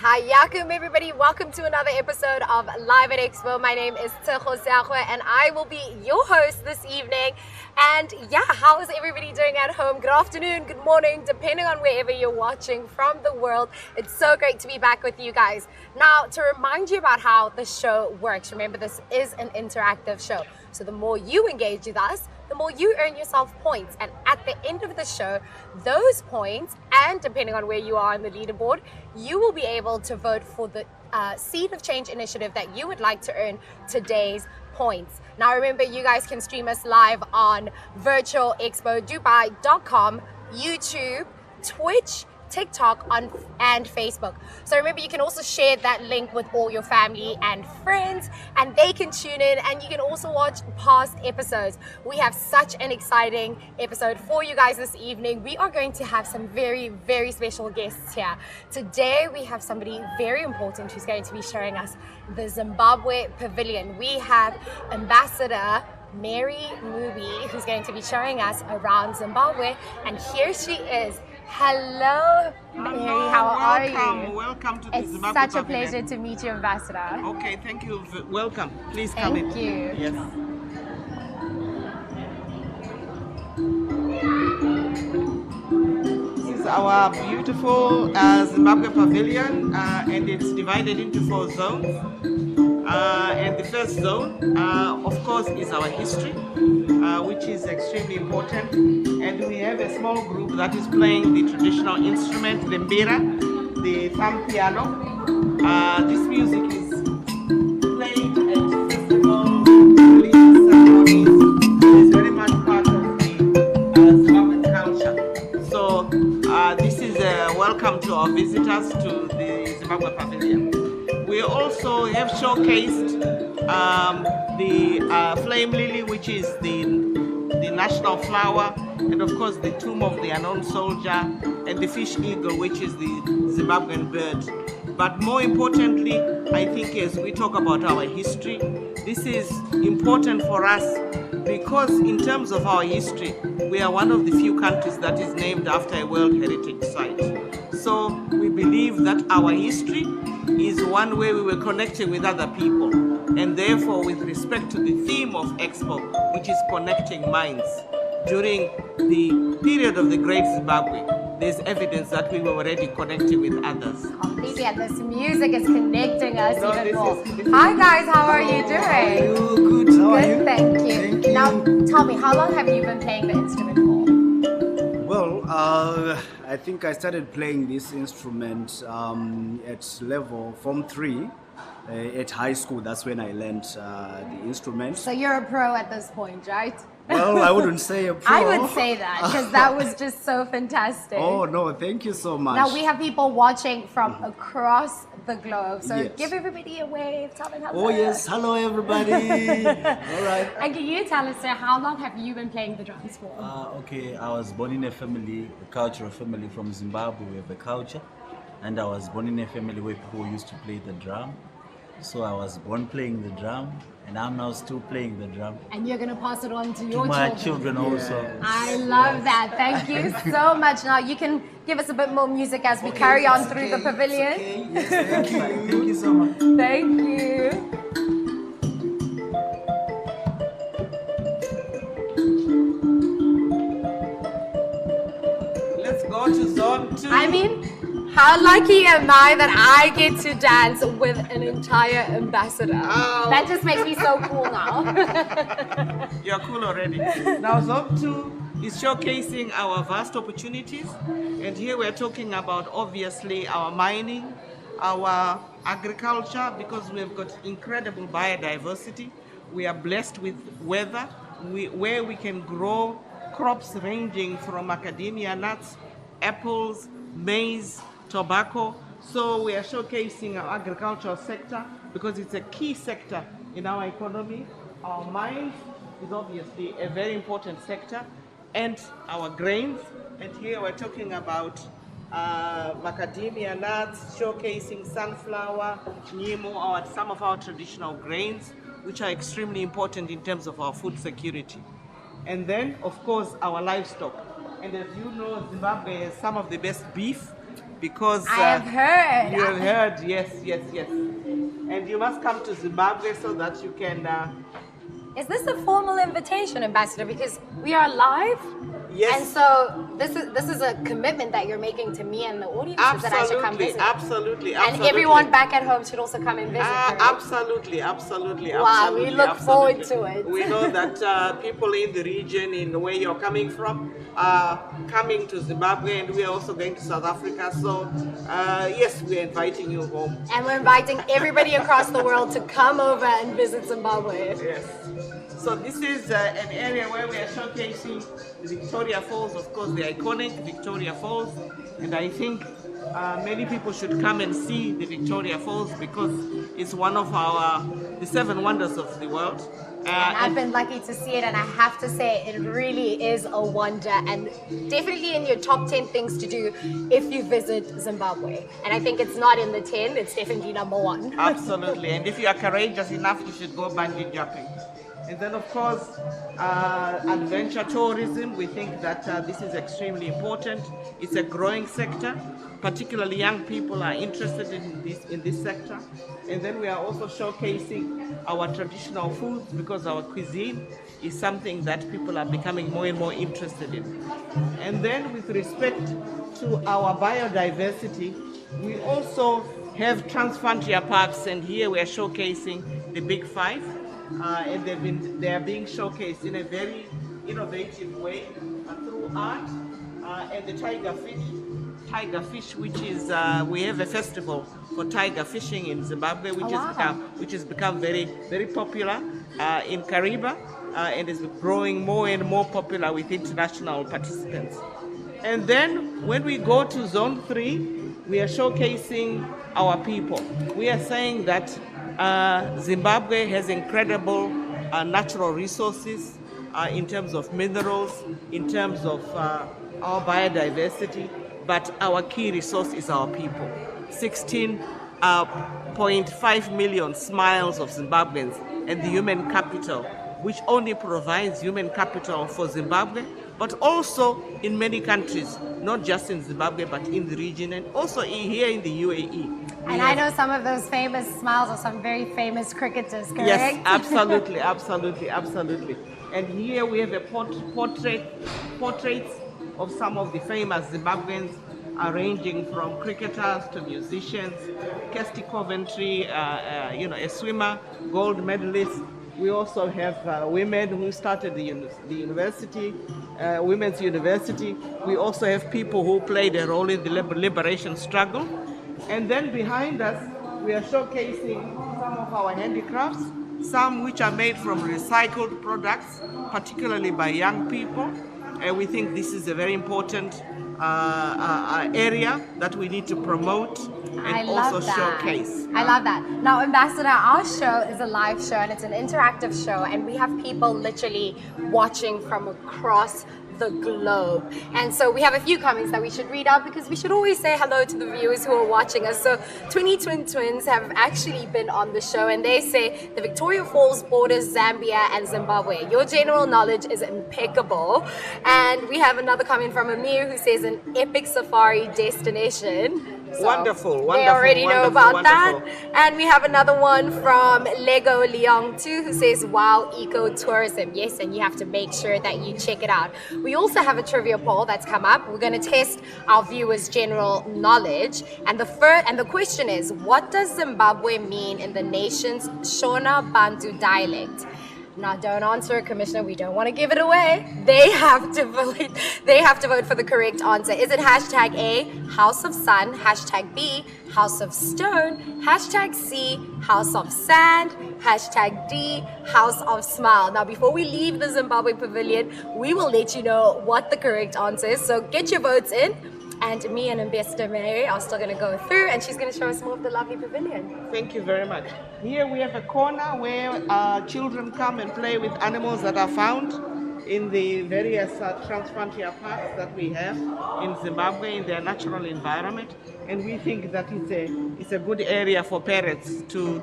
Hayakum everybody, welcome to another episode of Live at Expo. My name is and I will be your host this evening. And yeah, how is everybody doing at home? Good afternoon, good morning, depending on wherever you're watching from the world. It's so great to be back with you guys. Now, to remind you about how the show works, remember this is an interactive show. So the more you engage with us, the more you earn yourself points. And at the end of the show, those points, and depending on where you are in the leaderboard, you will be able to vote for the Seed of Change initiative that you would like to earn today's points. Now remember, you guys can stream us live on virtualexpodubai.com, YouTube, Twitch, TikTok, and Facebook. So remember, you can also share that link with all your family and friends, and they can tune in, and you can also watch past episodes. We have such an exciting episode for you guys this evening. We are going to have some very, very special guests here. Today, we have somebody very important who's going to be showing us the Zimbabwe Pavilion. We have Ambassador Mary Mubi, who's going to be showing us around Zimbabwe, and here she is. Hello, Mary, how are you? Welcome to the It's Zimbabwe such a Pavilion. pleasure to meet you, Ambassador. Okay, thank you. Welcome. Please come in. Thank you. Yes. This is our beautiful Zimbabwe Pavilion, and it's divided into 4 zones. And the first zone, of course, is our history, which is extremely important. And we have a small group that is playing the traditional instrument, the mbira, the thumb piano. This music is played at festivals, religious ceremonies. It's very much part of the Zimbabwean culture. So this is a welcome to our visitors to the Zimbabwe Pavilion. We also have showcased the flame lily, which is the national flower, and of course the tomb of the unknown soldier, and the fish eagle, which is the Zimbabwean bird. But more importantly, I think as we talk about our history, this is important for us because in terms of our history, we are one of the few countries that is named after a World Heritage Site. So we believe that our history is one way we were connecting with other people. And therefore, with respect to the theme of Expo, which is connecting minds, during the period of the Great Zimbabwe, there's evidence that we were already connecting with others. Completely, and this music is connecting us even more. Hi guys, how are you doing? Good. How are you? Good, thank you. Thank you. Now, tell me, how long have you been playing the instrument for? Well, I think I started playing this instrument at level Form 3 at high school. That's when I learned the instrument. So you're a pro at this point, right? Well, I wouldn't say a pro. I would say that because that was just so fantastic. Oh, no, thank you so much. Now we have people watching from across the globe. So Yes. give everybody a wave, tell them hello. Oh, yes. Hello, everybody. All right. And can you tell us, sir, how long have you been playing the drums for? Okay, I was born in a family, a cultural family from Zimbabwe. We have a culture, and I was born in a family where people used to play the drum. So I was born playing the drum, and I'm now still playing the drum. And you're going to pass it on to To your my children. children also. I love that. Thank you so much. Now you can give us a bit more music as we carry on through the pavilion. Okay. Yes, thank you. Thank you so much. Thank you. Let's go to zone 2. I mean, how lucky am I that I get to dance with an entire ambassador? Oh. That just makes me so cool now. You're cool already. Now, Zone 2 is showcasing our vast opportunities. And here we're talking about, obviously, our mining, our agriculture, because we've got incredible biodiversity. We are blessed with weather where we can grow crops ranging from macadamia nuts, apples, maize, tobacco. So we are showcasing our agricultural sector because it's a key sector in our economy. Our mines is obviously a very important sector, and our grains. And here we're talking about macadamia nuts, showcasing sunflower, nyimo, some of our traditional grains, which are extremely important in terms of our food security. And then, of course, our livestock. And as you know, Zimbabwe has some of the best beef because I have heard. you have heard, yes. And you must come to Zimbabwe so that you can. Is this a formal invitation, Ambassador? Because we are live. Yes. And so this is a commitment that you're making to me and the audience that I should come visit. Absolutely. And everyone back at home should also come and visit. Absolutely. Wow, we look forward to it. We know that people in the region, in where you're coming from, are coming to Zimbabwe, and we are also going to South Africa. So yes, we're inviting you home. And we're inviting everybody across the world to come over and visit Zimbabwe. Yes. So this is an area where we are showcasing the Victoria Falls, of course, the iconic Victoria Falls. And I think many people should come and see the Victoria Falls because it's one of the 7 wonders of the world. And I've been lucky to see it, and I have to say it really is a wonder, and definitely in your top 10 things to do if you visit Zimbabwe. And I think it's not in the 10, it's definitely number 1. Absolutely, and if you are courageous enough, you should go bungee jumping. And then, of course, adventure tourism. We think that this is extremely important. It's a growing sector. Particularly young people are interested in this sector. And then we are also showcasing our traditional foods because our cuisine is something that people are becoming more and more interested in. And then with respect to our biodiversity, we also have transfrontier parks, and here we are showcasing the Big 5. And they are being showcased in a very innovative way through art and the tiger fish, which is we have a festival for tiger fishing in Zimbabwe, which has become very, very popular in Kariba and is growing more and more popular with international participants. And then when we go to Zone 3, we are showcasing our people. We are saying that Zimbabwe has incredible natural resources in terms of minerals, in terms of our biodiversity, but our key resource is our people. 16.5 million smiles of Zimbabweans, and the human capital, which only provides human capital for Zimbabwe, but also in many countries, not just in Zimbabwe, but in the region, and also here in the UAE. And I know some of those famous smiles of some very famous cricketers, correct? Yes, absolutely. And here we have a portraits of some of the famous Zimbabweans, ranging from cricketers to musicians. Kirsty Coventry, a swimmer, gold medalist. We also have women who started the university, women's university. We also have people who played a role in the liberation struggle. And then behind us, we are showcasing some of our handicrafts, some which are made from recycled products, particularly by young people. And we think this is a very important area that we need to promote and also showcase. I love that. Now, Ambassador, our show is a live show and it's an interactive show, and we have people literally watching from across the globe. And so we have a few comments that we should read out because we should always say hello to the viewers who are watching us. So 20 Twins have actually been on the show, and they say the Victoria Falls borders Zambia and Zimbabwe. Your general knowledge is impeccable. And we have another comment from Amir who says an epic safari destination. So wonderful. They already know about that. And we have another one from Lego Leong too, who says, wow, eco-tourism. Yes, and you have to make sure that you check it out. We also have a trivia poll that's come up. We're going to test our viewers' general knowledge. And the question is, what does Zimbabwe mean in the nation's Shona Bantu dialect? Now, don't answer, Commissioner. We don't want to give it away. They have to vote. They have to vote for the correct answer. Is it hashtag A, House of Sun, hashtag B, House of Stone, hashtag C, House of Sand, hashtag D, House of Smile? Now, before we leave the Zimbabwe Pavilion, we will let you know what the correct answer is. So get your votes in. And me and Ambassador Mary are still going to go through, and she's going to show us more of the lovely pavilion. Thank you very much. Here we have a corner where children come and play with animals that are found in the various transfrontier parks that we have in Zimbabwe in their natural environment. And we think that it's a good area for parents to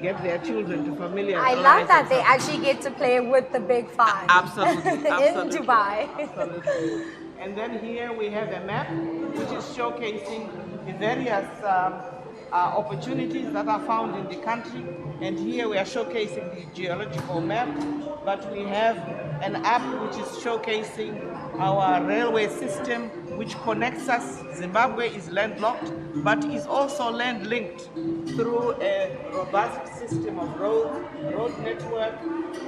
get their children to familiarize. I love that they actually get to play with the Big 5. Absolutely. In Dubai. Absolutely. And then here we have a map which is showcasing the various opportunities that are found in the country. And here we are showcasing the geological map, but we have an app which is showcasing our railway system, which connects us. Zimbabwe is landlocked, but is also land-linked through a robust system of road network,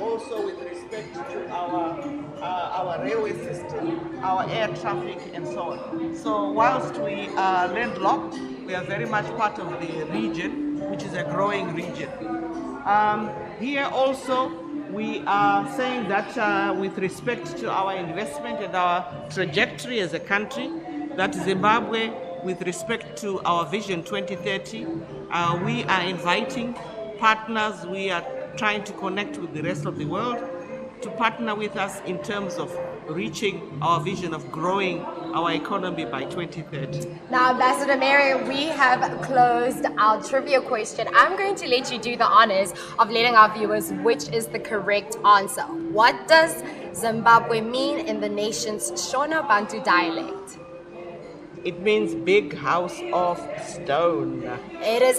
also with respect to our railway system, our air traffic, and so on. So whilst we are landlocked, we are very much part of the region, which is a growing region. Here also, we are saying that with respect to our investment and our trajectory as a country, that Zimbabwe, with respect to our Vision 2030, we are inviting partners. We are trying to connect with the rest of the world to partner with us in terms of reaching our vision of growing our economy by 2030. Now, Ambassador Mary, we have closed our trivia question. I'm going to let you do the honors of letting our viewers which is the correct answer. What does Zimbabwe mean in the nation's Shona Bantu dialect? It means big house of stone. It is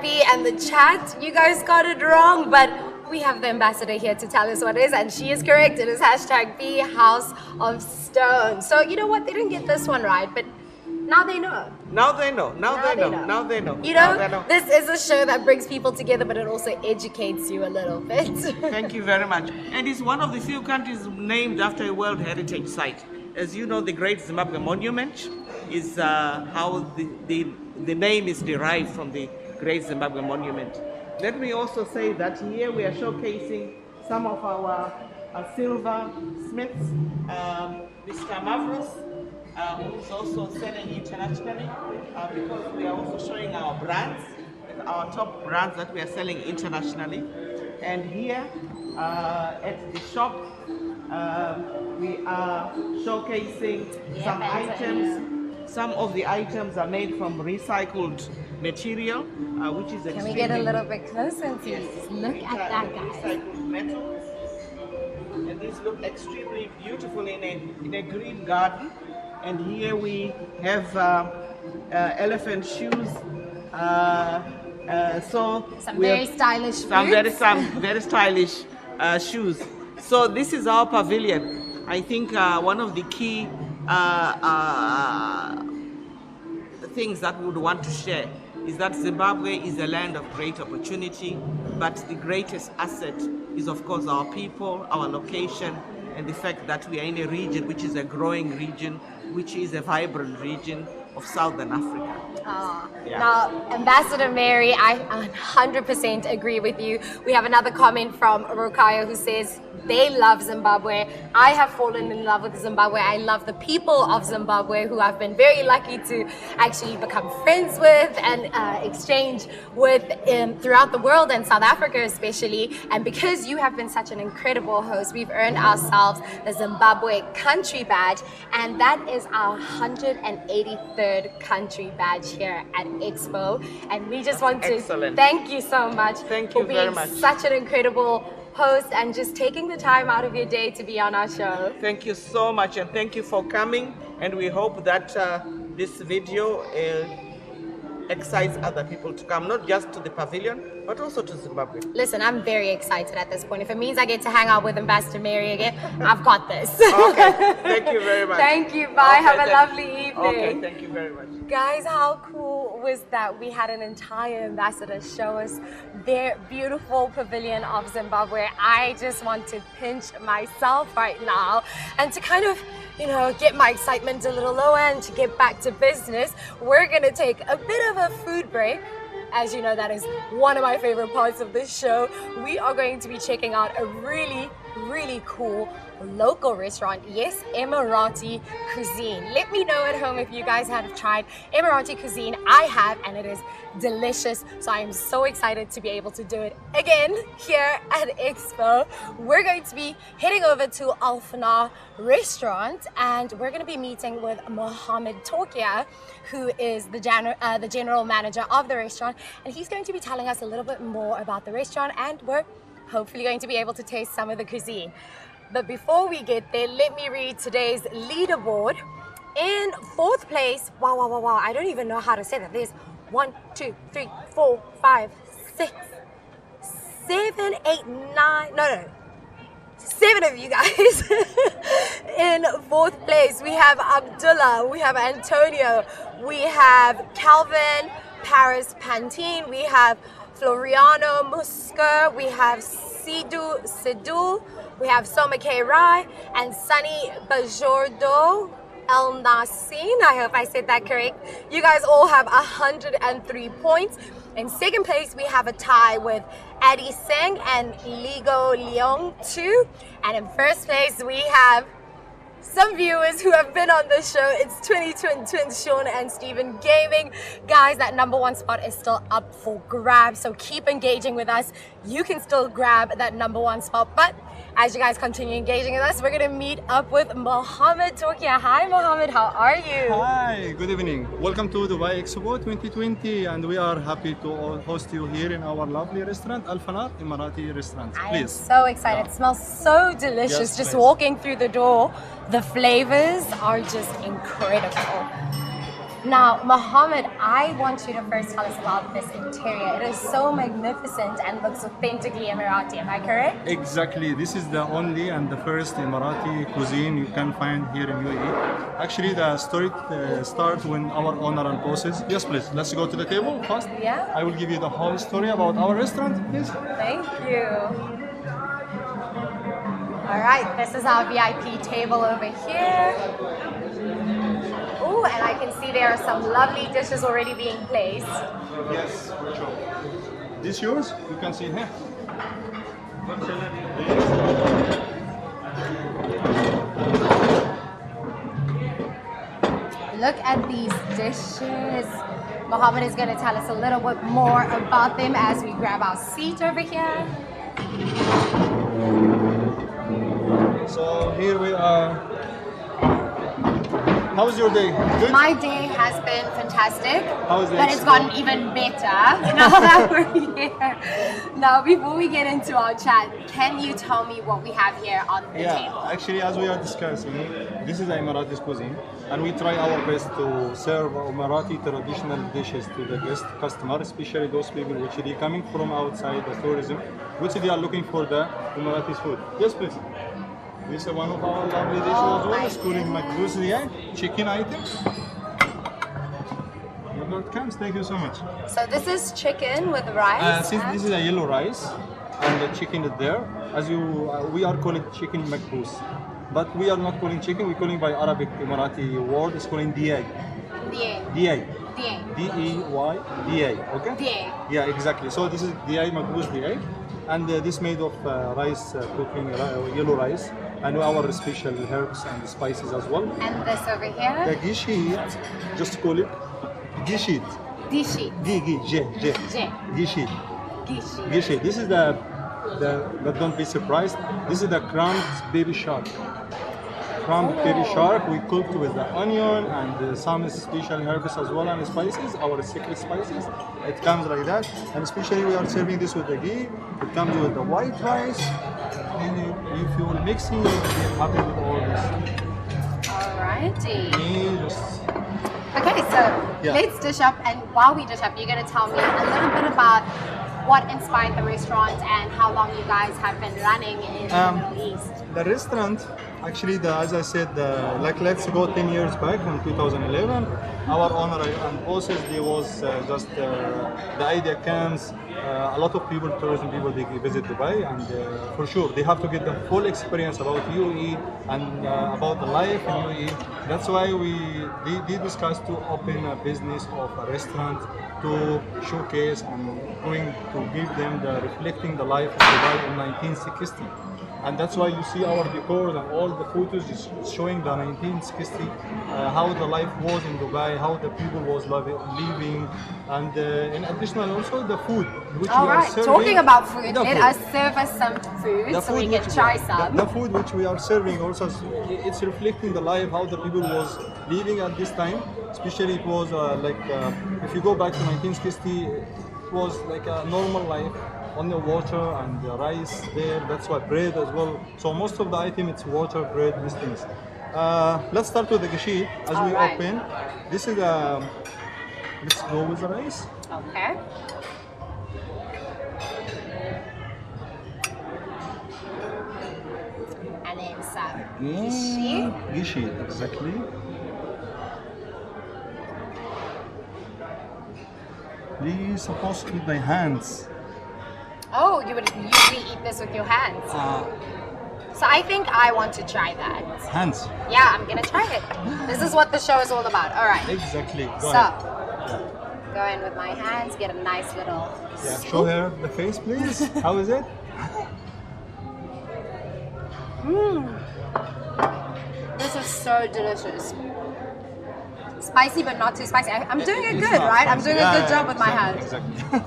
#B, and the chat, you guys got it wrong, but we have the ambassador here to tell us what it is, and she is correct. It is #B, House of Stone. So you know what? They didn't get this one right, but now they know. Now they know. Now they know. Now they know. You know, this is a show that brings people together, but it also educates you a little bit. Thank you very much. And it's one of the few countries named after a World Heritage Site. As you know, the Great Zimbabwe Monument is how the name is derived from the Great Zimbabwe Monument. Let me also say that here we are showcasing some of our silver smiths. Mr. Mavros, who is also selling internationally, because we are also showing our brands, our top brands that we are selling internationally. And here at the shop, we are showcasing some items. Some of the items are made from recycled material, which is extremely... Can we get a little bit closer and see? Yes. Look at that, guys. Recycled metals. And these look extremely beautiful in a green garden. And here we have elephant shoes. Some very stylish some very stylish shoes. So this is our pavilion. I think one of the key things that we would want to share is that Zimbabwe is a land of great opportunity, but the greatest asset is, of course, our people, our location, and the fact that we are in a region which is a growing region, which is a vibrant region of Southern Africa. Yeah. Now, Ambassador Mary, I 100% agree with you. We have another comment from Rokayo who says, they love Zimbabwe. I have fallen in love with Zimbabwe. I love the people of Zimbabwe, who I've been very lucky to actually become friends with and exchange with throughout the world, and South Africa especially. And because you have been such an incredible host, we've earned ourselves the Zimbabwe country badge, and that is our 183rd country badge here at Expo. And we just want to thank you so much for being such an incredible host and just taking the time out of your day to be on our show. Thank you so much, and thank you for coming, and we hope that this video excites other people to come, not just to the pavilion, but also to Zimbabwe. Listen, I'm very excited at this point. If it means I get to hang out with Ambassador Mary again, I've got this. Okay, thank you very much. Thank you, bye. Okay, have a lovely evening. Okay, thank you very much. Guys, how cool was that? We had an entire ambassador show us their beautiful pavilion of Zimbabwe. I just want to pinch myself right now and to kind of, you know, get my excitement a little lower and to get back to business. We're gonna take a bit of a food break. As you know, that is one of my favorite parts of this show. We are going to be checking out a really, really cool local restaurant. Yes, Emirati cuisine. Let me know at home if you guys have tried Emirati cuisine. I have, and it is delicious. So I am so excited to be able to do it again here at Expo. We're going to be heading over to Alfana restaurant, and we're going to be meeting with Mohammed Tokia, who is the general manager of the restaurant, and he's going to be telling us a little bit more about the restaurant, and we're hopefully going to be able to taste some of the cuisine. But before we get there, let me read today's leaderboard. In fourth place, wow, I don't even know how to say that. There's 1, 2, 3, 4, 5, 6, 7, 8, 9, no, 7 of you guys. In fourth place, we have Abdullah, we have Antonio, we have Calvin, Paris Pantine, we have Floriano Musker, we have Sidhu, we have Somake Rai, and Sunny Bajordo El Nasin. I hope I said that correct. You guys all have 103 points. In second place, we have a tie with Adi Singh and Ligo Leong 2. And in first place, we have some viewers who have been on the show. It's 20 Sean and Stephen Gaming. Guys, that number 1 spot is still up for grabs, so keep engaging with us. You can still grab that number 1 spot, but as you guys continue engaging with us, we're going to meet up with Mohammed Tokia. Hi Mohammed, how are you? Hi, good evening. Welcome to Dubai Expo 2020, and we are happy to host you here in our lovely restaurant, Al Fanar Emirati restaurant. I am Please. so excited. It smells so delicious. Yes, just please. walking through the door, the flavors are just incredible. Now, Mohammed, I want you to first tell us about this interior. It is so magnificent and looks authentically Emirati. Am I correct? Exactly. This is the only and the first Emirati cuisine you can find here in UAE. Actually, the story starts when our owner and bosses. Yes, please. Let's go to the table first. Yeah. I will give you the whole story about our restaurant, please. Thank you. All right, this is our VIP table over here. Oh, and I can see there are some lovely dishes already being placed. Yes, for sure. This yours? You can see here. Look at these dishes. Mohammed is going to tell us a little bit more about them as we grab our seat over here. So here we are. How's your day? Good? My day has been fantastic, How's the but it's expo? gotten even better now that we're here. Now, before we get into our chat, can you tell me what we have here on the table? Actually, as we are discussing, this is Emirati cuisine, and we try our best to serve Emirati traditional dishes to the guest customer, especially those people which are coming from outside the tourism, which they are looking for the Emirati food. Yes, please. This is one of our lovely dishes as well. It's called makbous chicken item. Your Lord comes. Thank you so much. So this is chicken with rice. Since this is a yellow rice and the chicken is there, as you we are calling chicken makbous, but we are not calling chicken. We calling by Arabic Emirati word. It's calling DA. DA. D-E-Y, DA. Okay. DA. Yeah, exactly. So this is DA makbous DA, and this made of rice cooking yellow rice, and our special herbs and spices as well. And this over here. The gishit, just call it gishit. Dishi. J. Gishit. Gishi. Gishi. This is the but don't be surprised. This is the crumbed baby shark. Crumbed baby shark. We cooked with the onion and some special herbs as well and spices. Our secret spices. It comes like that, and especially we are serving this with the ghee. It comes with the white rice. And if you will mixing, you will be happy with all this. Alrighty. Just Okay, so Yeah. let's dish up, and while we dish up, you're going to tell me a little bit about what inspired the restaurant and how long you guys have been running in the Middle East. The restaurant, actually, as I said, like let's go 10 years back in 2011. Our owner and bosses, there was just the idea comes. A lot of people, tourism people, they visit Dubai, and for sure they have to get the full experience about UAE and about the life in UAE. That's why they discussed to open a business of a restaurant to showcase and going to give them the reflecting the life of Dubai in 1960. And that's why you see our decor and all the photos is showing the 1960, how the life was in Dubai, how the people was living, and in additional also the food which All we are right, serving. talking about food, The let food. us serve us some food so we can try some. The food which we are serving also, it's reflecting the life, how the people was living at this time. Especially it was if you go back to 1960, it was like a normal life. On the water and the rice there, that's why bread as well. So most of the item it's water, bread, these things. Let's start with the gashi as we Alright. open. This is let's go with the rice. Okay. And then some gishi. Gishi, exactly. Please supposed to eat by hands. Oh, you would usually eat this with your hands. So I think I want to try that. Hands. Yeah, I'm gonna try it. This is what the show is all about. All right. Exactly. Go So, ahead. go in with my hands, get a nice little Yeah, scoop. show her the face, please. How is it? This is so delicious. Spicy, but not too spicy. I'm doing it It's good, not right? I'm spicy. doing a Yeah, good job with my hands. Exactly.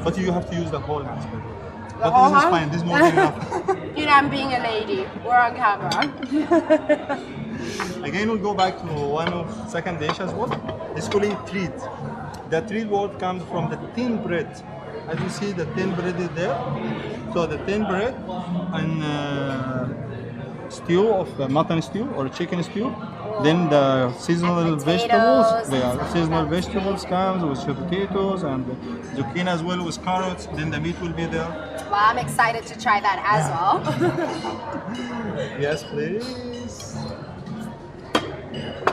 But you have to use the whole hands. But whole this is hand? fine. This is more than enough. You know, I'm being a lady. We're on camera. Again, we'll go back to one of second dish as well. It's called treat. The treat word comes from the thin bread. As you see, the thin bread is there. So the thin bread and stew of mutton stew or chicken stew. Then the seasonal And vegetables, potatoes the and stuff seasonal like that. vegetables comes with sweet potatoes and zucchini as well with carrots. Then the meat will be there. Well, I'm excited to try that as well. Yes, please.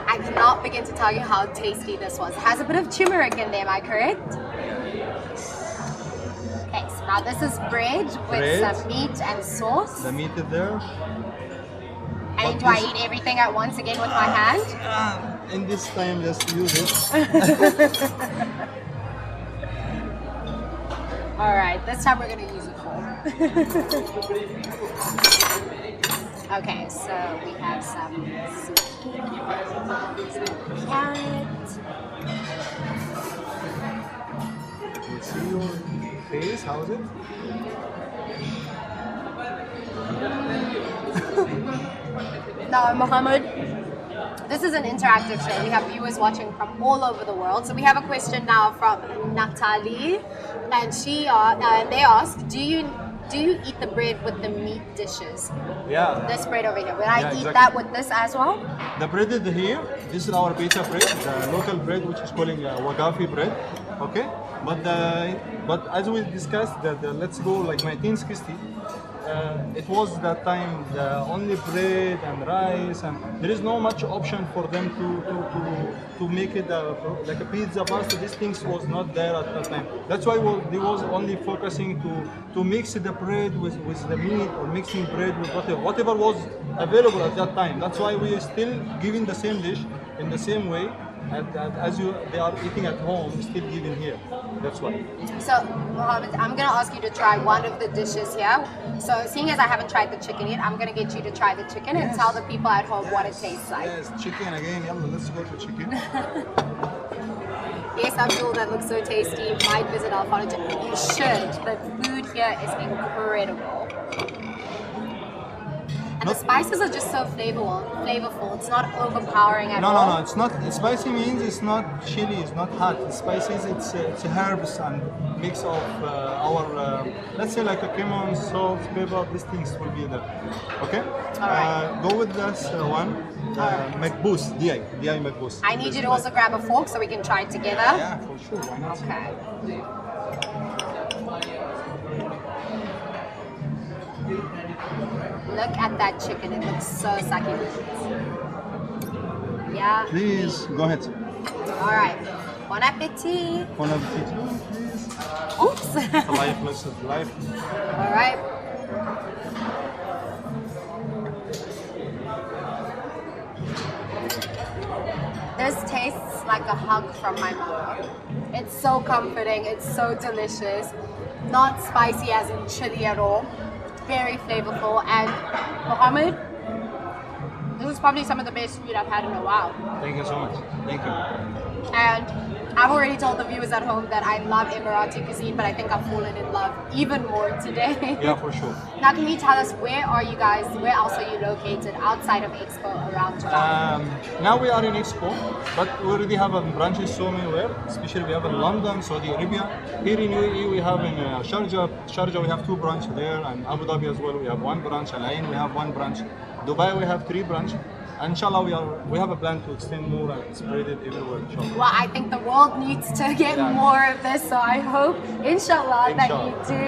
I cannot begin to tell you how tasty this was. It has a bit of turmeric in there, am I correct? Okay, so now this is bread with Bread. some meat and sauce. The meat is there. And do I eat everything at once again with my hand? In this time, just use it. All right, this time we're gonna use a fork. Okay, so we have some carrot. Let's see your face. How is it? Now, Mohammed, this is an interactive show. We have viewers watching from all over the world. So we have a question now from Natalie, and they ask, do you eat the bread with the meat dishes? Yeah. This bread over here. Would I Yeah, eat exactly. that with this as well? The bread is here. This is our pita bread, the local bread, which is calling wagafi bread. Okay. But as we discussed, let's go like 1960. It was that time the only bread and rice, and there is no much option for them to make it like a pizza, pasta. These things was not there at that time. That's why they was only focusing to mix the bread with the meat, or mixing bread with whatever was available at that time. That's why we are still giving the same dish in the same way. And as they are eating at home, still giving here. That's why. So, Mohammed, I'm going to ask you to try one of the dishes here. So, seeing as I haven't tried the chicken yet, I'm going to get you to try the chicken and tell the people at home what it tastes like. Yes, chicken again. Yalla, let's go to chicken. Yes, Abdul, that looks so tasty. You might visit our furniture. You should. The food here is incredible. And the spices are just so flavorful. It's not overpowering at all. No. It's not. Spicy means it's not chili. It's not hot. Spices. It's herbs and mix of our let's say like a cumin, salt, pepper. These things will be there. Okay. Alright. Go with this one. Makbous. DI makbous. I need you to also grab a fork so we can try it together. Yeah, for sure. Why not? Okay. Look at that chicken. It looks so succulent. Yeah. Please go ahead. All right. Bon appetit. Bon appetit. Please. Oops. Life, let's life. All right. This tastes like a hug from my mother. It's so comforting. It's so delicious. Not spicy as in chili at all. Very flavorful. And Mohammed, this is probably some of the best food I've had in a while. Thank you so much. Thank you. And I've already told the viewers at home that I love Emirati cuisine, but I think I've fallen in love even more today. Yeah, for sure. Now, can you tell us where else are you located outside of Expo around Tonga? Now we are in Expo, but we already have branches so many especially we have in London, Saudi Arabia. Here in UAE we have in Sharjah we have 2 branches there, and Abu Dhabi as well we have 1 branch, Al Ain we have 1 branch, Dubai we have 3 branches, And inshallah, we have a plan to extend more and spread it everywhere. Inshallah. Well, I think the world needs to get Yeah. more of this, so I hope, inshallah, that you do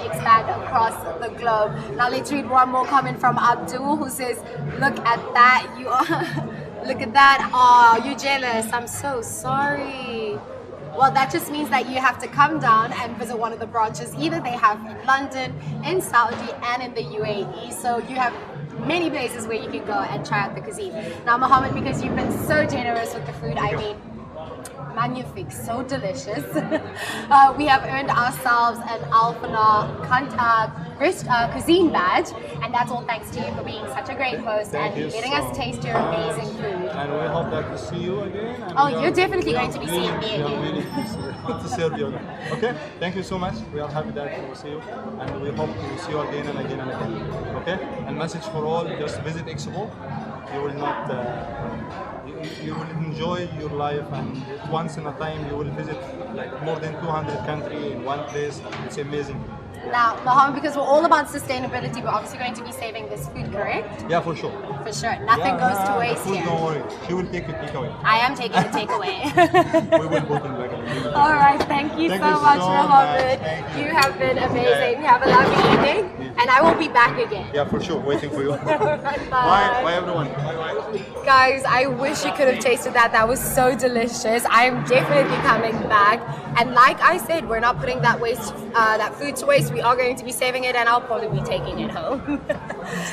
expand across the globe. Now let's read one more comment from Abdul, who says, "Look at that, you are, look at that. Oh, you're jealous. I'm so sorry." Well, that just means that you have to come down and visit one of the branches. Either they have in London, in Saudi, and in the UAE. So you have many places where you can go and try out the cuisine. Now, Mohammed, because you've been so generous with the food, I mean, magnifique, so delicious. We have earned ourselves an Alfana cuisine badge, and that's all thanks to you for being such a great host Thank and you letting so us taste your amazing food. And we hope that to see you again. And Oh, we you're are- definitely we going are to be really- seeing me we are again. really to serve you again. Okay, thank you so much. We are happy that we see you, and we hope to see you again and again and again. Okay, and message for all: just visit Expo. You will not. You will enjoy your life, and once in a time you will visit like more than 200 countries in one place. It's amazing. Now, Mohammed, because we're all about sustainability, we're obviously going to be saving this food, correct? Yeah, for sure. For sure. Nothing goes to the waste food, here. don't worry. She will take your takeaway. I am taking the takeaway. We will put in back. All right, thank you Thank so you much, so Mohammed. much. Thank you. You have been amazing. Have a lovely evening, and I will be back again. Yeah, for sure. Waiting for you. Bye. Bye, everyone. Bye. Guys, I wish you could have tasted that. That was so delicious. I'm definitely coming back. And like I said, we're not putting that food to waste. We are going to be saving it, and I'll probably be taking it home.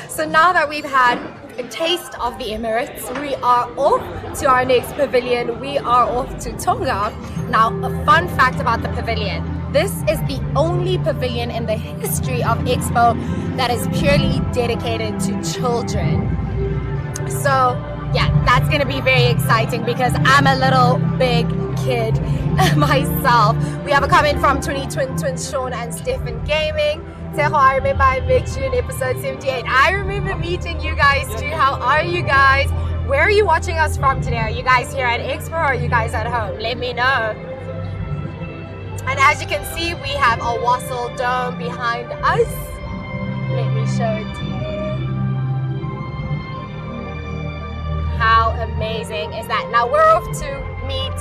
So now that we've had a taste of the Emirates, we are off to our next pavilion. We are off to Tonga. Now, a fun fact about the pavilion. This is the only pavilion in the history of Expo that is purely dedicated to children. So yeah, that's going to be very exciting because I'm a little big kid myself. We have a comment from Twin Sean and Stefan Gaming. Tejo, I remember I met you in episode 78. I remember meeting you guys too. How are you guys? Where are you watching us from today? Are you guys here at Expo or are you guys at home? Let me know. And as you can see, we have a wassail dome behind us. Let me show it to you. How amazing is that? Now we're off to meet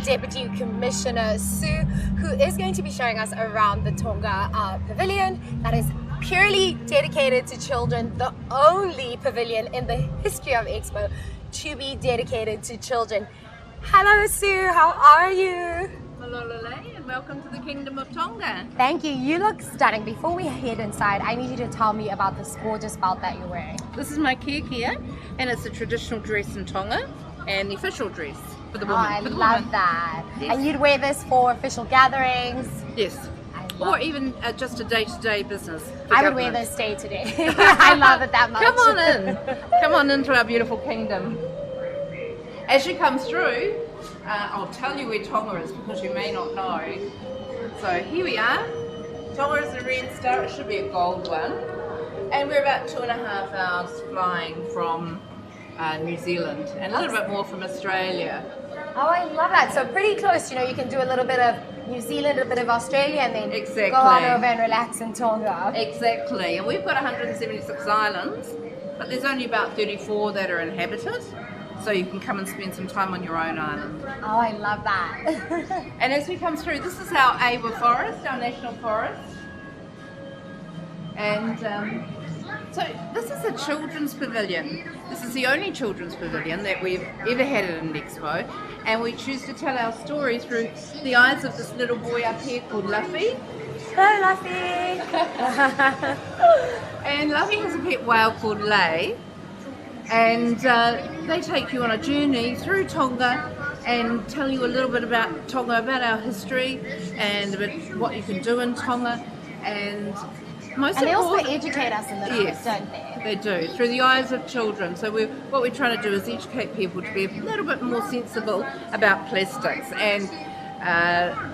Deputy Commissioner Sue, who is going to be showing us around the Tonga Pavilion that is purely dedicated to children, the only pavilion in the history of Expo to be dedicated to children. Hello Sue, how are you? Malolole, and welcome to the Kingdom of Tonga. Thank you, you look stunning. Before we head inside, I need you to tell me about this gorgeous belt that you're wearing. This is my kikea, and it's a traditional dress in Tonga, and the official dress for the Oh, woman. I for the love woman. that. Yes. And you'd wear this for official gatherings. Yes. I love Or even just a day-to-day business. for I would wear government. this day today. I love it that much. Come on in. Come on into our beautiful kingdom. As she comes through, I'll tell you where Tonga is because you may not know. So here we are. Tonga is a red star. It should be a gold one. And we're about 2.5 hours flying from New Zealand and a little bit more from Australia. Oh, I love that. So pretty close. You know, you can do a little bit of New Zealand, a bit of Australia, and then Exactly. go on over and relax in Tonga. Exactly. And we've got 176 islands, but there's only about 34 that are inhabited. So you can come and spend some time on your own island. Oh, I love that. And as we come through, this is our Awa forest, our national forest. And so this is a children's pavilion. This is the only children's pavilion that we've ever had at an expo. And we choose to tell our story through the eyes of this little boy up here called Luffy. Hello, Luffy. And Luffy has a pet whale called Lay. And they take you on a journey through Tonga and tell you a little bit about Tonga, about our history and a bit what you can do in Tonga. And most And they also important, educate us a little yes, bit, don't they? they do, through the eyes of children. So what we're trying to do is educate people to be a little bit more sensible about plastics and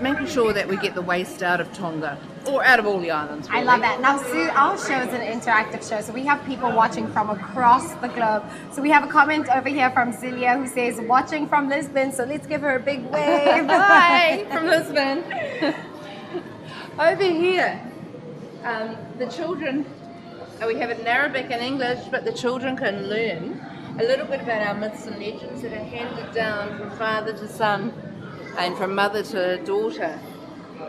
making sure that we get the waste out of Tonga, or out of all the islands. I really. love that. Now, Sue, our show is an interactive show, so we have people watching from across the globe. So we have a comment over here from Zilia who says, watching from Lisbon, so let's give her a big wave. Hi, from Lisbon. Over here, the children We have it in Arabic and English, but the children can learn a little bit about our myths and legends that are handed down from father to son and from mother to daughter.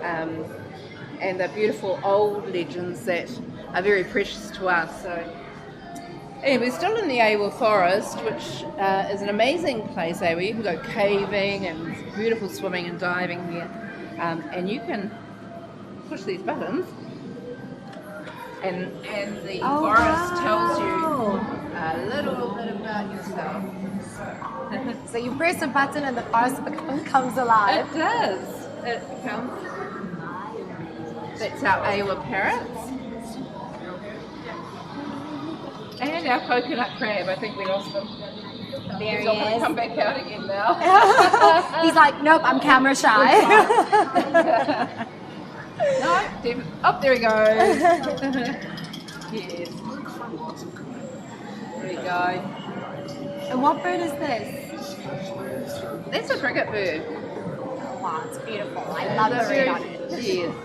And they're beautiful old legends that are very precious to us. So, anyway, we're still in the Awa Forest, which is an amazing place where you can go caving and beautiful swimming and diving here. And you can push these buttons, and the forest tells you a little bit about yourself. So you press a button and the forest comes alive. It does. It becomes. That's our Awa parrots. And our coconut crab. I think we lost him. There He's not going he to is. come back out again now. He's like, nope, I'm camera shy. No, oh, there he goes. Yes. There we go. And what bird is this? That's a frigate bird. Oh, wow, it's beautiful. I love the red on it. Yes.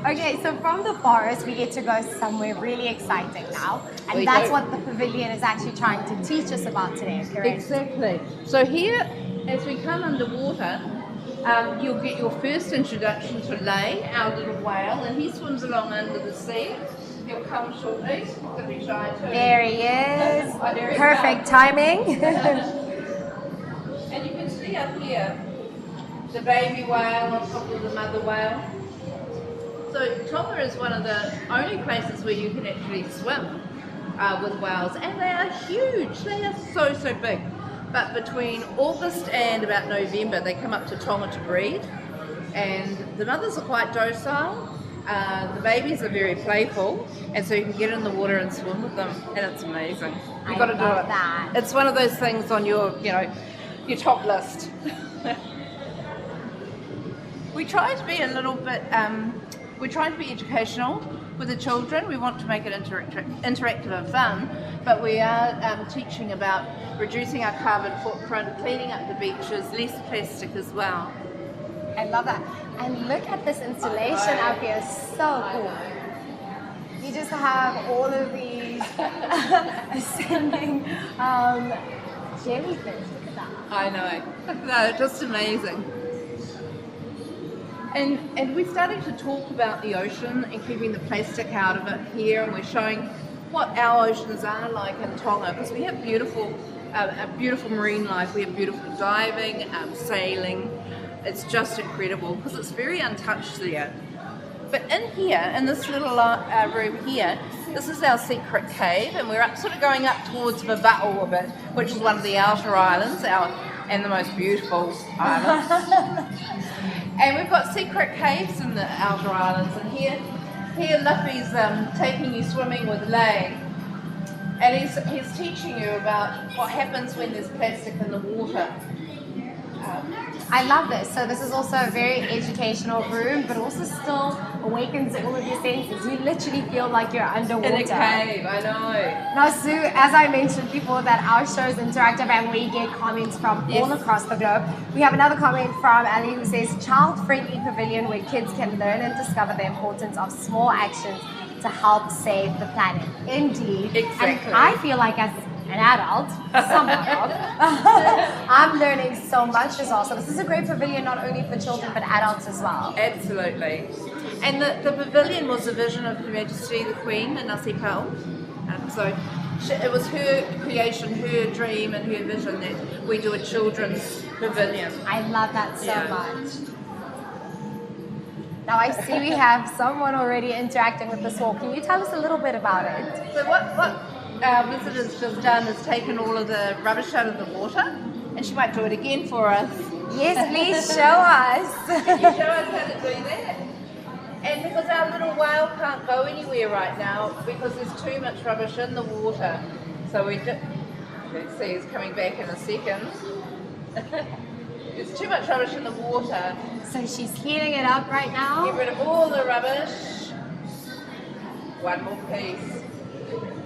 Okay, so from the forest, we get to go somewhere really exciting now. And We that's do. what the pavilion is actually trying to teach us about today, correct? Exactly. So here, as we come underwater, you'll get your first introduction to Lay, our little whale, and he swims along under the sea. He'll come shortly. He's going to be shy too. There he is. Oh, there he Perfect comes. timing. And you can see up here the baby whale on top of the mother whale. So Tonga is one of the only places where you can actually swim with whales, and they are huge. They are so big. But between August and about November, they come up to Tonga to breed, and the mothers are quite docile. The babies are very playful, and so you can get in the water and swim with them, and it's amazing. You've got to do love it. that. It's one of those things on your, your top list. We try to be a little bit. We're trying to be educational with the children. We want to make it interactive and fun, but we are teaching about reducing our carbon footprint, cleaning up the beaches, less plastic as well. I love that. And look at this installation up here. So cool. You just have all of these ascending jellyfish. Look at that. I know. No, just amazing. And we're starting to talk about the ocean and keeping the plastic out of it here, and we're showing what our oceans are like in Tonga, because we have beautiful marine life. We have beautiful diving, sailing. It's just incredible because it's very untouched there. But in here, in this little room here, this is our secret cave, and we're sort of going up towards Vava'o a bit, which is one of the outer islands, and the most beautiful island. And we've got secret caves in the outer islands, and here Lippy's taking you swimming with Lay, and he's teaching you about what happens when there's plastic in the water. I love this. So this is also a very educational room, but also still awakens all of your senses. You literally feel like you're underwater. In a cave, I know. Now, Sue, as I mentioned before, that our show is interactive and we get comments from all across the globe. We have another comment from Ali who says, child-friendly pavilion where kids can learn and discover the importance of small actions to help save the planet. Indeed. Exactly. And I feel like as an adult, somewhat of, I'm learning so much as well. So this is a great pavilion not only for children but adults as well. Absolutely. And the pavilion was a vision of Her Majesty the Queen in Expo. So it was her creation, her dream and her vision that we do a children's pavilion. I love that so much. Now I see we have someone already interacting with this wall. Can you tell us a little bit about it? So what our visitor's just done is taken all of the rubbish out of the water, and she might do it again for us. Yes, please show us. Can you show us how to do that? And because our little whale can't go anywhere right now because there's too much rubbish in the water. So we just, let's see, it's coming back in a second. There's too much rubbish in the water. So she's cleaning it up right now. Get rid of all the rubbish. One more piece.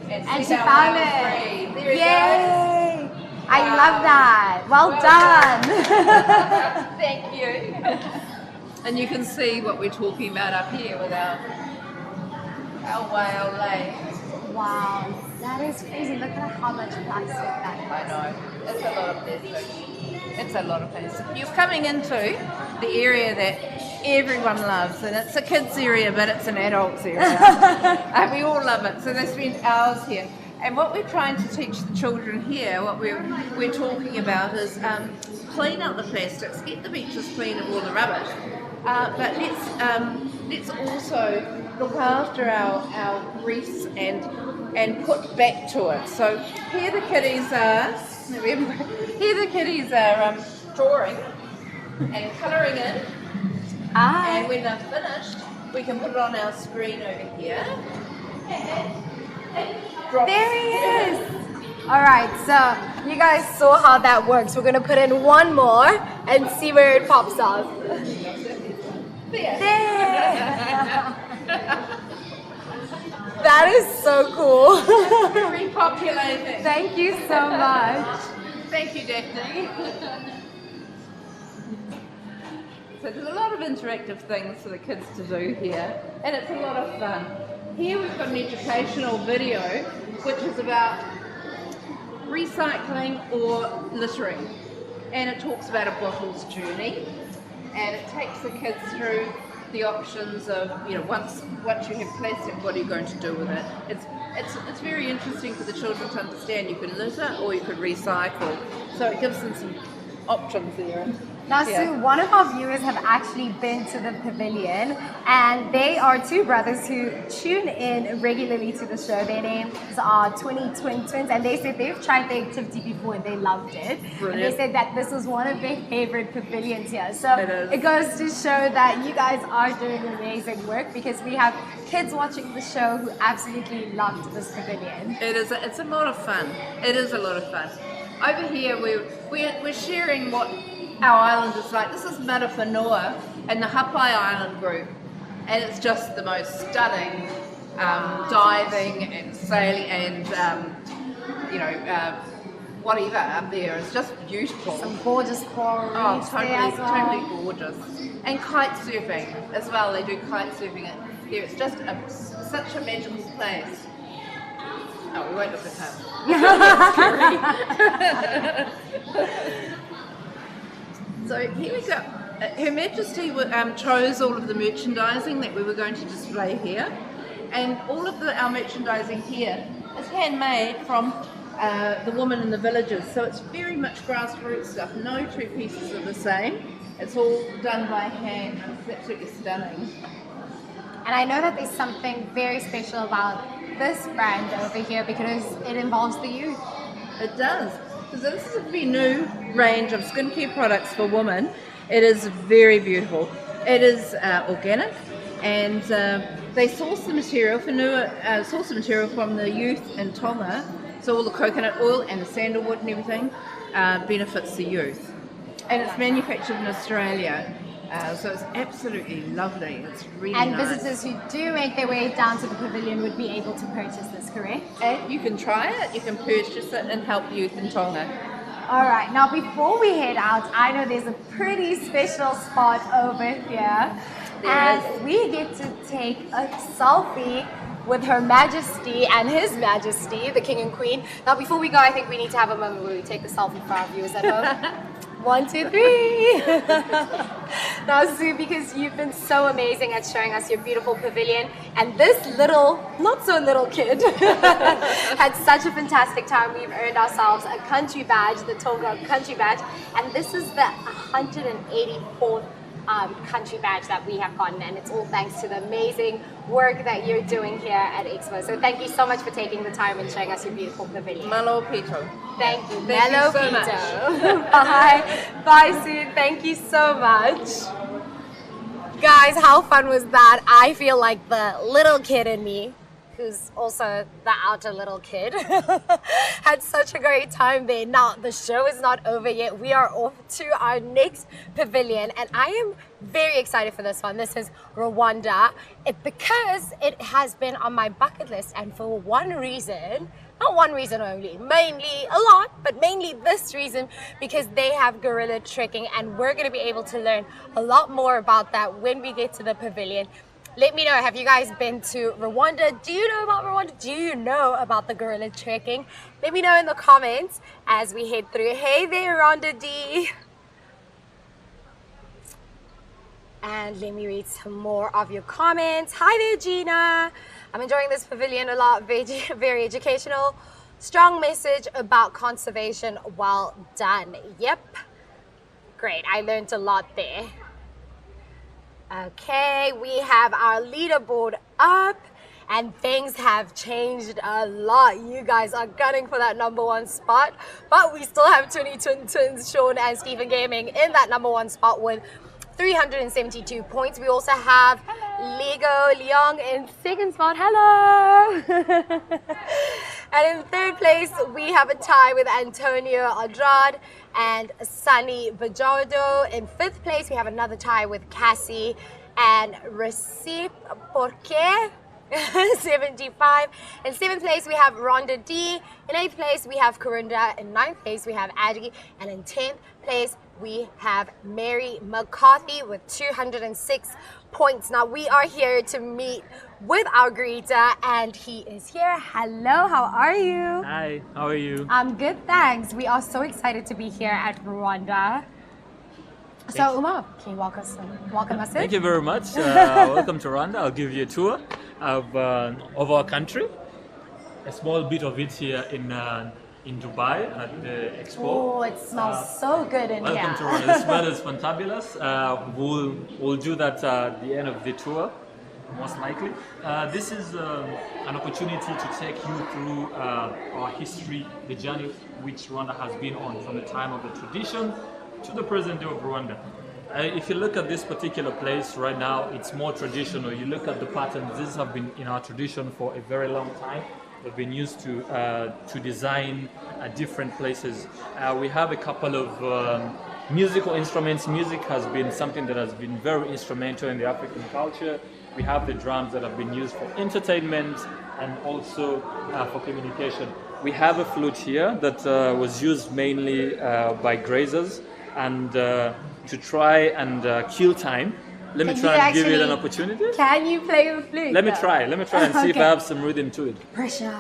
And set she our found whale it. free. There it Yay! goes. I love that. Well done. Thank you. And you can see what we're talking about up here with our whale Lay. Wow, that is crazy. Look at how much plastic that is. I know. It's a lot of plastic. It's a lot of plastic. You're coming into the area that everyone loves, and it's a kids area, but it's an adults area. And we all love it. So they spend hours here. And what we're trying to teach the children here, what we're talking about is clean up the plastics, get the beaches clean of all the rubbish, but let's also look after our reefs and put back to it. So here the kiddies are drawing and colouring in, and when they're finished, we can put it on our screen over here. There he is. All right, so you guys saw how that works. We're gonna put in one more and see where it pops up. There. That is so cool. Repopulating. Thank you so much. Thank you, Daphne. So there's a lot of interactive things for the kids to do here, and it's a lot of fun. Here we've got an educational video which is about recycling or littering, and it talks about a bottle's journey, and it takes the kids through the options of, you know, once you have plastic, what are you going to do with it? It's very interesting for the children to understand. You could litter or you could recycle, so it gives them some options there. Now, Sue, one of our viewers have actually been to the Pavilion, and they are two brothers who tune in regularly to the show. Their names are Twins, and they said they've tried the activity before and they loved it. Brilliant. And they said that this was one of their favorite pavilions here. So it goes to show that you guys are doing amazing work, because we have kids watching the show who absolutely loved this pavilion. It's a lot of fun. It is a lot of fun. Over here, we're sharing what our island is like. This is Marawhanaua and the Hapai Island group, and it's just the most stunning diving and sailing and whatever up there. It's just beautiful. Some gorgeous coral reefs there as well. Totally gorgeous. And kite surfing as well. They do kite surfing here. It's just such a magical place. Oh, we won't look at him. So here we go. Her Majesty chose all of the merchandising that we were going to display here, and all of our merchandising here is handmade from the women in the villages. So it's very much grassroots stuff. No two pieces are the same. It's all done by hand. It's absolutely stunning. And I know that there's something very special about this brand over here, because it involves the youth. It does. So this is a very new range of skincare products for women. It is very beautiful. It is organic, and they source the material from the youth in Tonga. So all the coconut oil and the sandalwood and everything benefits the youth. And it's manufactured in Australia. So it's absolutely lovely. It's really and nice. Visitors who do make their way down to the pavilion would be able to purchase this, correct? And you can try it, you can purchase it and help youth in Tonga. All right, now before we head out, I know there's a pretty special spot over here. We get to take a selfie with Her Majesty and His Majesty, the King and Queen. Now before we go, I think we need to have a moment where we take a selfie for our viewers at home. 1, 2, 3. Now, Sue, because you've been so amazing at showing us your beautiful pavilion, and this little, not so little kid had such a fantastic time. We've earned ourselves a country badge, the Tonga country badge, and this is the 184th country badge that we have gotten, and it's all thanks to the amazing work that you're doing here at Expo. So thank you so much for taking the time and showing us your beautiful pavilion. Malo Pito. Thank you. Thank Malo you so Pito. much. Bye. Bye, Sue. Thank you so much. Guys, how fun was that? I feel like the little kid in me, who's also the outer little kid, had such a great time there. Now, the show is not over yet. We are off to our next pavilion, and I am very excited for this one. This is Rwanda, because it has been on my bucket list, and for one reason, not one reason only, mainly a lot, but mainly this reason, because they have gorilla trekking, and we're going to be able to learn a lot more about that when we get to the pavilion. Let me know, have you guys been to Rwanda? Do you know about Rwanda? Do you know about the gorilla trekking? Let me know in the comments as we head through. Hey there, Rhonda D. And let me read some more of your comments. Hi there, Gina. I'm enjoying this pavilion a lot. Very educational. Strong message about conservation. Well done. Yep. Great. I learned a lot there. Okay, we have our leaderboard up and things have changed a lot. You guys are gunning for that #1 spot, but we still have 20 Twins, Sean and Stephen Gaming in that #1 spot with 372 points. We also have Lego Leong in second spot. Hello! And in third place, we have a tie with Antonio Andrade and Sunny Bajardo. In fifth place, we have another tie with Cassie and Recep Porque, 75. In seventh place, we have Rhonda D. In eighth place, we have Corinda. In ninth place, we have Addie. And in 10th place, we have Mary McCarthy with 206 points. Now, we are here to meet with our greeter, and he is here. Hello, how are you? Hi, how are you? I'm good, thanks. We are so excited to be here at Rwanda. So, Uma, can you welcome us in? Thank you very much. Welcome to Rwanda. I'll give you a tour of our country. A small bit of it here in Dubai at the Expo. Oh, it smells so good in here. Welcome to Rwanda. The smell is fantabulous. We'll do that at the end of the tour, most likely. This is an opportunity to take you through our history, the journey which Rwanda has been on from the time of the tradition to the present day of Rwanda. If you look at this particular place right now, it's more traditional. You look at the patterns, these have been in our tradition for a very long time. They've been used to design different places. We have a couple of musical instruments. Music has been something that has been very instrumental in the African culture. We have the drums that have been used for entertainment and also for communication. We have a flute here that was used mainly by grazers and to try and kill time. Let me try and give it an opportunity. Can you play the flute? Let me try and see if I have some rhythm to it. Pressure.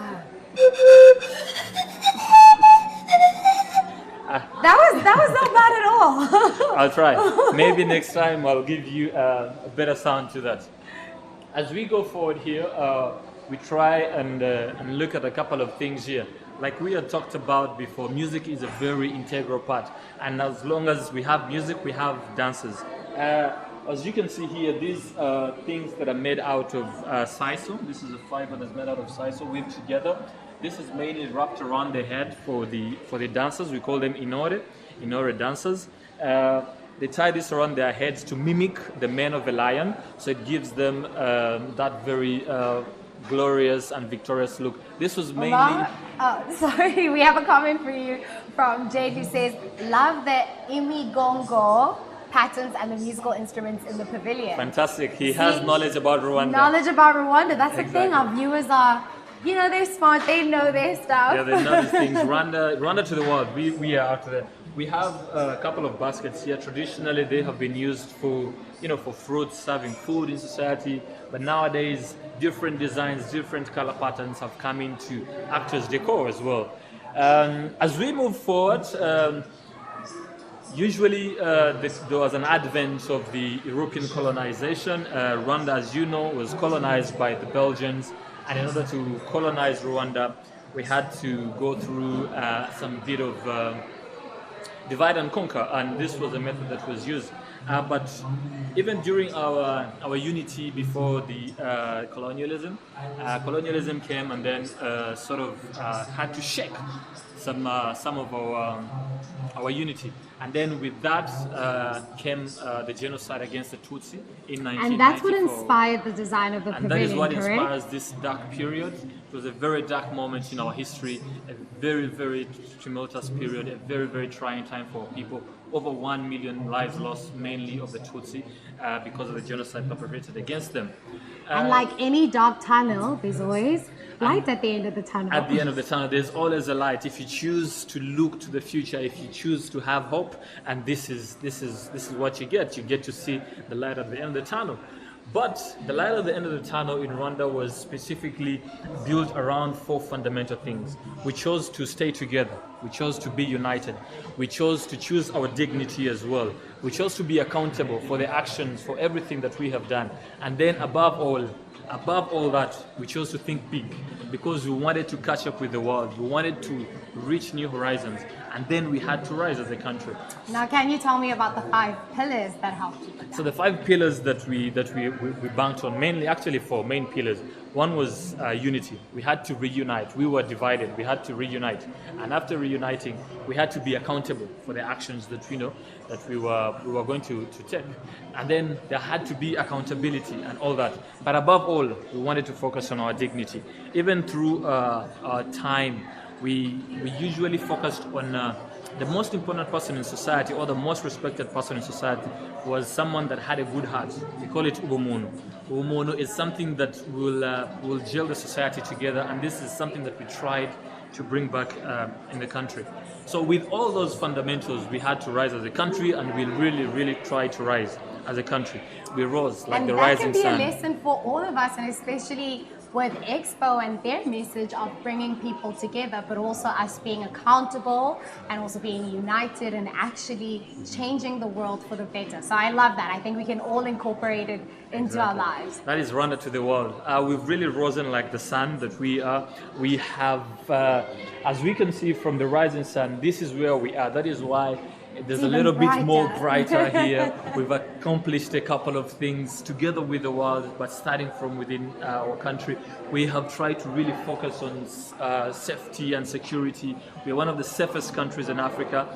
That was not bad at all. I'll try. Maybe next time I'll give you a better sound to that. As we go forward here, we try and look at a couple of things here. Like we had talked about before, music is a very integral part. And as long as we have music, we have dances. As you can see here, these things that are made out of sisal. This is a fiber that's made out of sisal weaved together. This is mainly wrapped around the head for the dancers. We call them inore dancers. They tie this around their heads to mimic the mane of a lion, so it gives them that very glorious and victorious look. This was mainly... sorry, we have a comment for you from Jade who says, love the imigongo patterns and the musical instruments in the pavilion. Fantastic. He has knowledge about Rwanda. Knowledge about Rwanda. That's the thing. Our viewers are, you know, they're smart. They know their stuff. Yeah, they know these things. Rwanda to the world. We are out there. We have a couple of baskets here. Traditionally, they have been used for, for fruits, serving food in society. But nowadays, different designs, different color patterns have come into act as decor as well. As we move forward, usually there was an advent of the European colonization. Rwanda, as you know, was colonized by the Belgians. And in order to colonize Rwanda, we had to go through some bit of divide and conquer, and this was a method that was used. But even during our unity before the colonialism came and then sort of had to shake some of our unity. And then with that came the genocide against the Tutsi in 1994. And that's what inspired the design of the pavilion, and that is what correct? inspires this dark period. It was a very dark moment in our history, a very, very tumultuous period, a very, very trying time for people. Over 1 million lives lost, mainly of the Tutsi, because of the genocide perpetrated against them. And like any dark tunnel, there's always light at the end of the tunnel. At the end of the tunnel, there's always a light. If you choose to look to the future, if you choose to have hope, and this is what you get. You get to see the light at the end of the tunnel. But the light at the end of the tunnel in Rwanda was specifically built around 4 fundamental things. We chose to stay together. We chose to be united. We chose to choose our dignity as well. We chose to be accountable for the actions, for everything that we have done. And then above all that, we chose to think big because we wanted to catch up with the world. We wanted to reach new horizons. And then we had to rise as a country. Now, can you tell me about the 5 pillars that helped you? So the 5 pillars that we banked on, mainly actually 4 main pillars. One was unity. We had to reunite. We were divided. We had to reunite. And after reuniting, we had to be accountable for the actions that we were going to take. And then there had to be accountability and all that. But above all, we wanted to focus on our dignity. Even through our time, we usually focused on the most important person in society, or the most respected person in society, was someone that had a good heart. We call it ubumuntu. Ubumuntu is something that will gel the society together, and this is something that we tried to bring back in the country. So with all those fundamentals, we had to rise as a country, and we really tried to rise as a country. We rose like the rising sun. And that can be a lesson for all of us, and especially with Expo and their message of bringing people together, but also us being accountable and also being united and actually changing the world for the better. So I love that. I think we can all incorporate it into our lives. That is Rwanda to the world. We've really risen like the sun that we are. We have, as we can see from the rising sun, this is where we are. That is why there's a little bit more brighter here. We've accomplished a couple of things together with the world, but starting from within our country. We have tried to really focus on safety and security. We're one of the safest countries in Africa.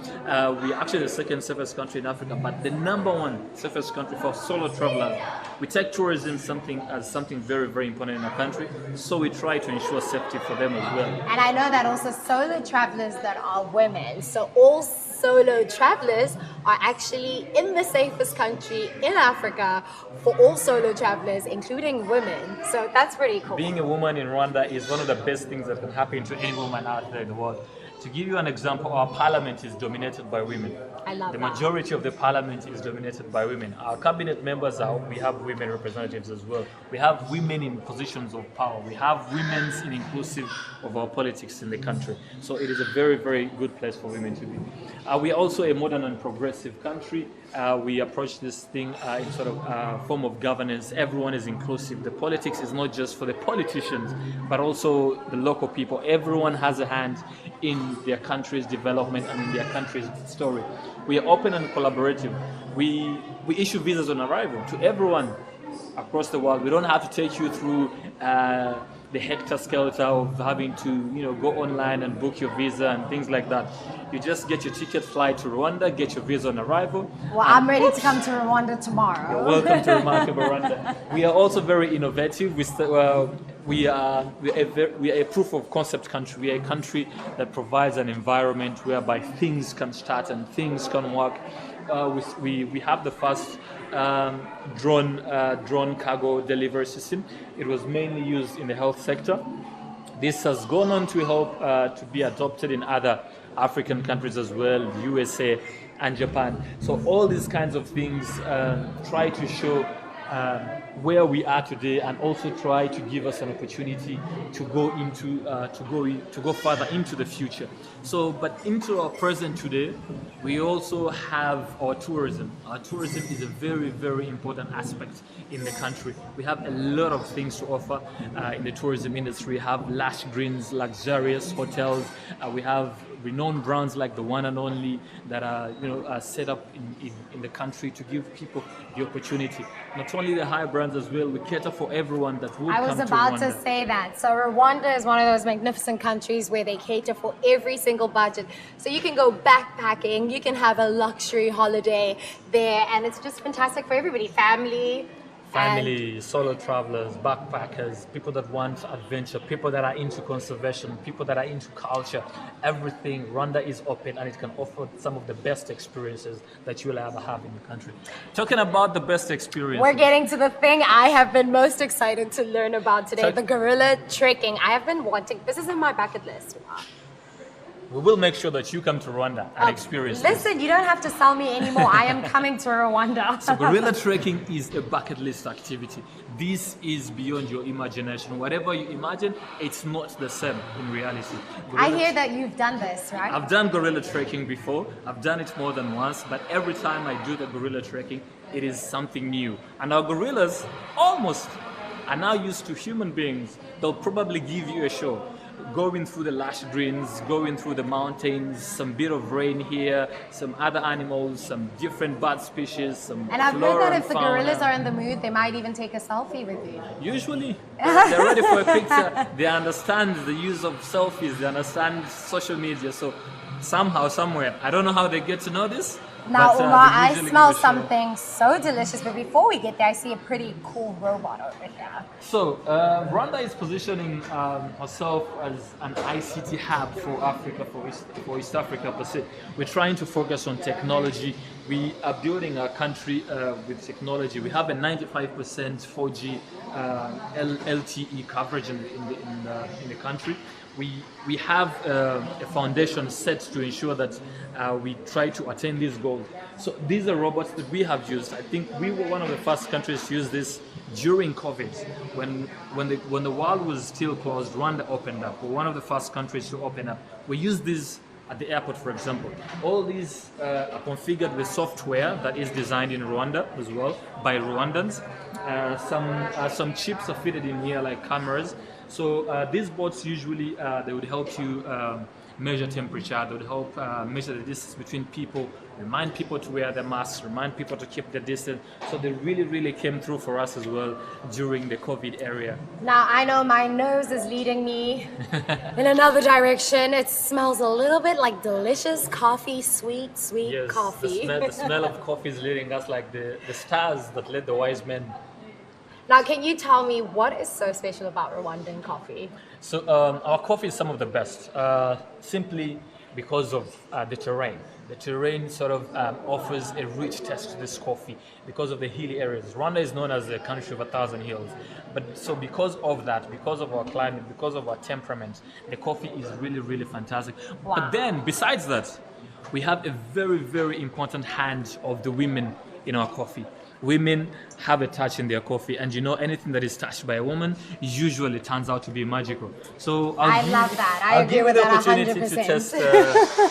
We're actually the second safest country in Africa, but the number 1 safest country for solo travelers. We take tourism as something very important in our country, so we try to ensure safety for them as well. And I know that also solo travelers that are women, so all solo travelers are actually in the safest country in Africa for all solo travelers, including women. So that's pretty cool. Being a woman in Rwanda is one of the best things that can happen to any woman out there in the world. To give you an example, our parliament is dominated by women. I love the that. majority of the parliament is dominated by women. Our cabinet members we have women representatives as well. We have women in positions of power. We have women in inclusive of our politics in the country. So it is a very good place for women to be. We are also a modern and progressive country. We approach this thing in sort of form of governance. Everyone is inclusive. The politics is not just for the politicians, but also the local people. Everyone has a hand in their country's development and in their country's story. We are open and collaborative. We issue visas on arrival to everyone across the world. We don't have to take you through the hector-skelter of having to go online and book your visa and things like that. You just get your ticket, fly to Rwanda, get your visa on arrival. Well, I'm ready to come to Rwanda tomorrow. You're welcome to remarkable Rwanda. We are also very innovative. We are a proof of concept country. We are a country that provides an environment whereby things can start and things can work. We have the first drone cargo delivery system. It was mainly used in the health sector. This has gone on to help to be adopted in other African countries as well, USA and Japan. So all these kinds of things try to show where we are today, and also try to give us an opportunity to go further into the future. So, but into our present today, we also have our tourism. Our tourism is a very important aspect in the country. We have a lot of things to offer in the tourism industry. We have lush greens, luxurious hotels. We have renowned brands like the One and Only that are set up in the country to give people the opportunity. Not only the high brands as well, we cater for everyone that would come to Rwanda. I was about to say that. So Rwanda is one of those magnificent countries where they cater for every single budget. So you can go backpacking, you can have a luxury holiday there, and it's just fantastic for everybody. Family, solo travelers, backpackers, people that want adventure, people that are into conservation, people that are into culture, everything. Rwanda is open, and it can offer some of the best experiences that you will ever have in the country. Talking about the best experiences, we're getting to the thing I have been most excited to learn about today, the gorilla trekking. I have been wanting, this is in my bucket list. Wow. we will make sure that you come to Rwanda and experience this. Listen, you don't have to sell me anymore. I am coming to Rwanda. So gorilla trekking is a bucket list activity. This is beyond your imagination. Whatever you imagine, it's not the same in reality. I hear that you've done this, right? I've done gorilla trekking before. I've done it more than once, but every time I do the gorilla trekking, it is something new. And our gorillas almost are now used to human beings. They'll probably give you a show. Going through the lush greens, going through the mountains, some bit of rain here, some other animals, some different bird species, some And I've heard flora that and if the fauna. gorillas are in the mood, they might even take a selfie with you. Usually, they're ready for a picture. They understand the use of selfies. They understand social media. So somehow, somewhere, I don't know how they get to know this. Now, but, Uma, they I usually smell give a show. something so delicious, but before we get there, I see a pretty cool robot over here. So, Rwanda is positioning herself as an ICT hub for Africa, for East Africa per se. We're trying to focus on technology. We are building our country with technology. We have a 95% 4G LTE coverage in the country. We have a foundation set to ensure that we try to attain these goals. So these are robots that we have used. I think we were one of the first countries to use this during COVID. When the world was still closed, Rwanda opened up. We're one of the first countries to open up. We use these at the airport, for example. All these are configured with software that is designed in Rwanda as well by Rwandans. Some chips are fitted in here like cameras. So these bots usually they would help you measure temperature. They would help measure the distance between people, remind people to wear their masks, remind people to keep the distance. So they really came through for us as well during the COVID area. Now, I know my nose is leading me in another direction. It smells a little bit like delicious coffee, sweet Yes, coffee. The smell of coffee is leading us like the stars that led the wise men. Now, can you tell me what is so special about Rwandan coffee? So our coffee is some of the best, simply because of the terrain. The terrain sort of offers a rich taste to this coffee because of the hilly areas. Rwanda is known as the country of 1,000 hills. But so because of that, because of our climate, because of our temperament, the coffee is really fantastic. Wow. But then besides that, we have a very important hand of the women in our coffee. Women have a touch in their coffee, and you know anything that is touched by a woman usually turns out to be magical. So I love that. I agree with that 100%. I'll give you the opportunity to test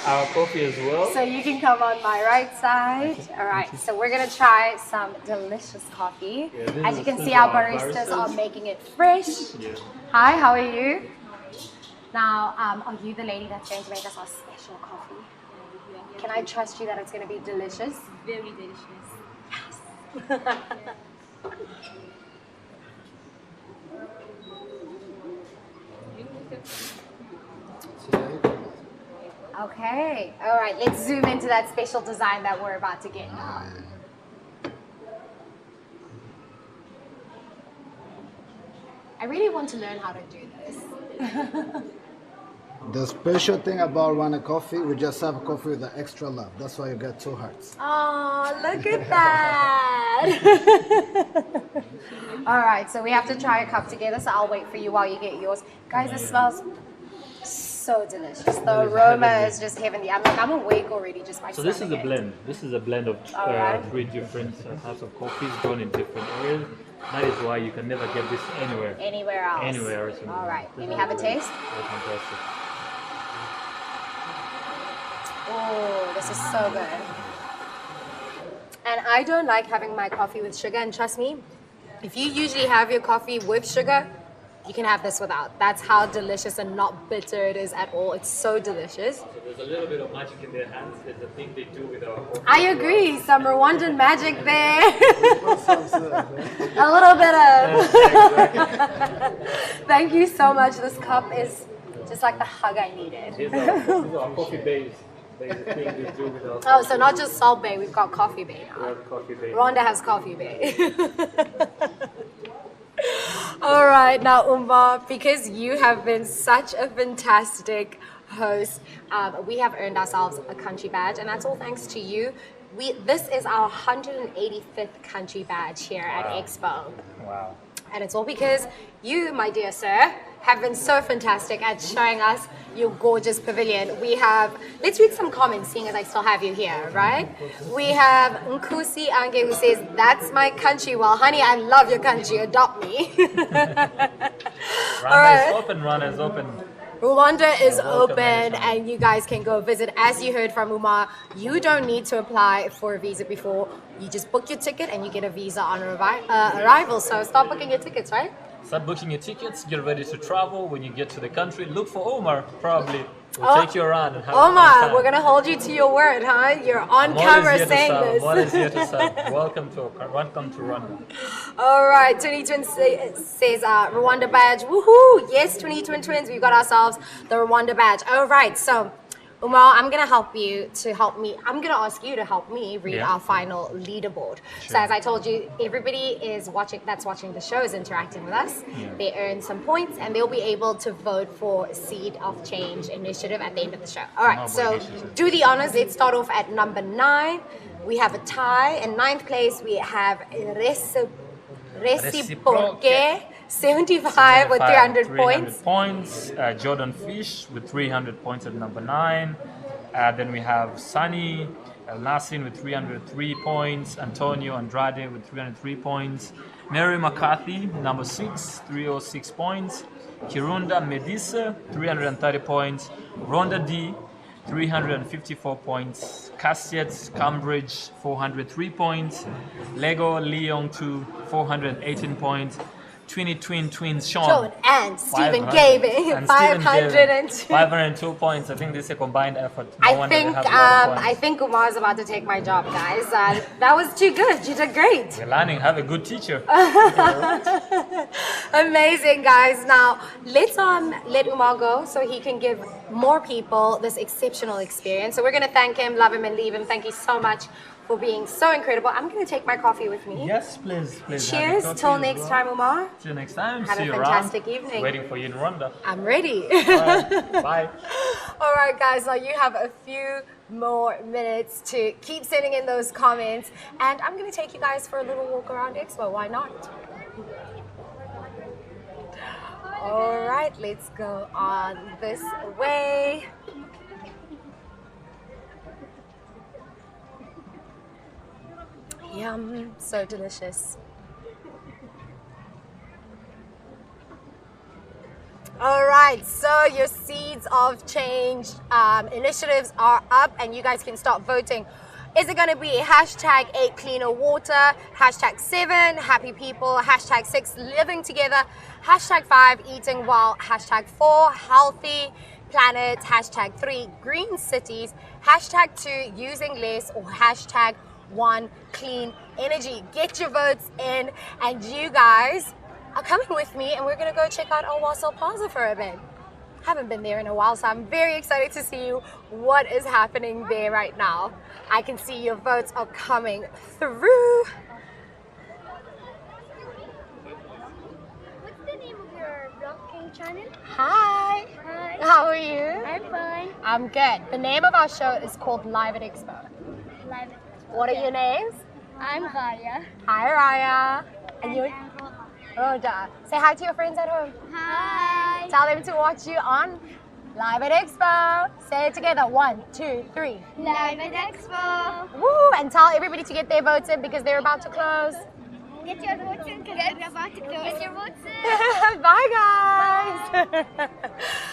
our coffee as well. So you can come on my right side. All right, so we're gonna try some delicious coffee. Yeah, As you can this see, is our our baristas baristas. are making it fresh. Yeah. Hi, how are you? Now, are you the lady that's going to make us our special coffee? Can I trust you that it's gonna be delicious? Very delicious. Okay, all right, let's zoom into that special design that we're about to get. I really want to learn how to do this. The special thing about Rwanda coffee, we just have coffee with the extra love. That's why you get 2 hearts. Oh, look at that. All right, so we have to try a cup together, so I'll wait for you while you get yours. Guys, this smells so delicious. The aroma is just heavenly. I'm awake already just by So this is a smelling it. blend. This is a blend of Alright. 3 different types of coffees grown in different areas. That is why you can never get this anywhere. Anywhere else. Anywhere else. All right, let me have a taste. That's fantastic. Oh, this is so good. And I don't like having my coffee with sugar, and trust me, if you usually have your coffee with sugar, you can have this without. That's how delicious and not bitter it is at all. It's so delicious. So there's a little bit of magic in their hands. There's a thing they do with our coffee. I agree, some Rwandan magic there. A little bit of. Thank you so much. This cup is just like the hug I needed. These are our coffee bays. There's a thing they do with our Oh, so not just Salt Bay, we've got Coffee Bay now. coffee base. Rwanda has Coffee Bay. All right, now Umba, because you have been such a fantastic host, we have earned ourselves a country badge, and that's all thanks to you. This is our 185th country badge here at Expo. Wow. And it's all because you, my dear sir, have been so fantastic at showing us your gorgeous pavilion. We have, let's read some comments, seeing as I still have you here, right? We have Nkusi Ange who says, that's my country. Well, honey, I love your country. Adopt me. Rwanda is open, Rwanda is open. Rwanda is open and you guys can go visit. As you heard from Umar, you don't need to apply for a visa before. You just book your ticket and you get a visa on arrival. So start booking your tickets, right? Start booking your tickets, get ready to travel. When you get to the country, look for Omar, probably. We'll take you around and have a fun Omar, time. we're going to hold you to your word, huh? You're on camera saying this. What is here to serve? Welcome to Rwanda. All right, 2020 says Rwanda badge. Woohoo! Yes, 2020 twins, we've got ourselves the Rwanda badge. All right, so Umar, I'm going to help you to help me. I'm going to ask you to help me read our final leaderboard. Sure. So as I told you, everybody is watching the show is interacting with us. They earn some points and they'll be able to vote for Seed of Change initiative at the end of the show. All right, so do the honors. Let's start off at number 9. We have a tie. In 9th place, we have Reciproque. 75 with 300 points. Jordan Fish with 300 points at number 9. Then we have Sunny El Nassin with 303 points. Antonio Andrade with 303 points. Mary McCarthy, number 6, 306 points. Kirunda Medisa, 330 points. Rhonda D, 354 points. Cassiet Cambridge, 403 points. Lego Leon 2, 418 points. Twins Sean and Stephen Gaving 502 points. I think this is a combined effort. I think Umar's about to take my job, guys. That was too good. You did great. We're learning. Have a good teacher. Amazing, guys. Now let's let Umar go so he can give more people this exceptional experience. So we're gonna thank him, love him, and leave him. Thank you so much for being so incredible. I'm going to take my coffee with me. Yes, please. Cheers. Till next time, Umar. Till next time. Have See a you fantastic around. evening. Waiting for you in Rwanda. I'm ready. Bye. All right, guys. Now you have a few more minutes to keep sending in those comments. And I'm going to take you guys for a little walk around Expo. Why not? All right. Let's go on this way. Yum, so delicious. All right, so your Seeds of Change initiatives are up and you guys can start voting. Is it going to be hashtag 8 cleaner water, hashtag 7 happy people, hashtag 6 living together, hashtag 5 eating well, hashtag 4 healthy planet, hashtag 3 green cities, hashtag 2 using less, or hashtag 1 clean energy? Get your votes in and you guys are coming with me and we're gonna go check out Owasso Plaza for a bit. Haven't been there in a while, so I'm very excited to see what is happening there right now. I can see your votes are coming through. What's the name of your vlogging channel? Hi. Hi. How are you? I'm fine. I'm good. The name of our show is called Live at Expo. Live. What are your names? I'm Raya. Hi, Raya. And you? I'm Rhoda. Say hi to your friends at home. Hi. Tell them to watch you on Live at Expo. Say it together. 1, 2, 3. Live at Expo. Woo! And tell everybody to get their votes in because they're about to close. Get your votes in because we're about to close. Get your votes in. Bye, guys.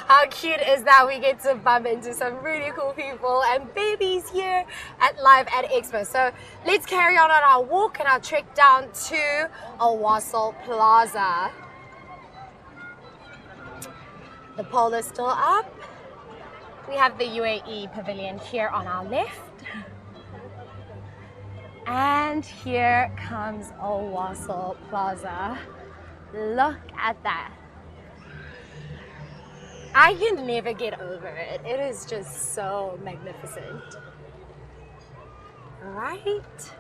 How cute is that? We get to bump into some really cool people and babies here at Live at Expo. So let's carry on our walk and our trek down to Owasso Plaza. The pole is still up. We have the UAE Pavilion here on our left. And here comes Owasso Plaza. Look at that. I can never get over it. It is just so magnificent. Right?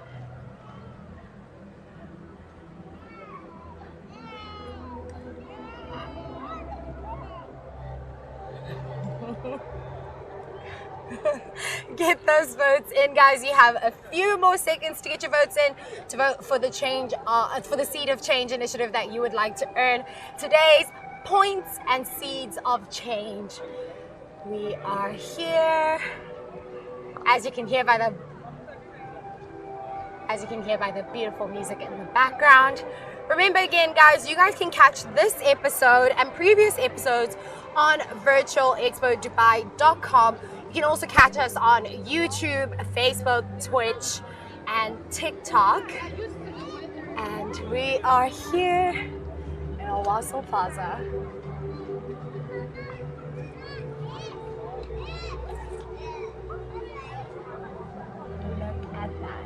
Get those votes in, guys. You have a few more seconds to get your votes in to vote for the change, for the Seed of Change initiative that you would like to earn. Today's points and seeds of change. We are here, as you can hear by the beautiful music in the background. Remember again, guys, you guys can catch this episode and previous episodes on virtualexpodubai.com. You can also catch us on YouTube, Facebook, Twitch, and TikTok. And we are here in Owasso Plaza. Look at that.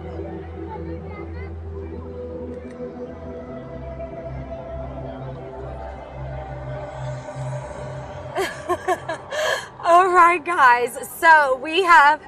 All right, guys, so we have,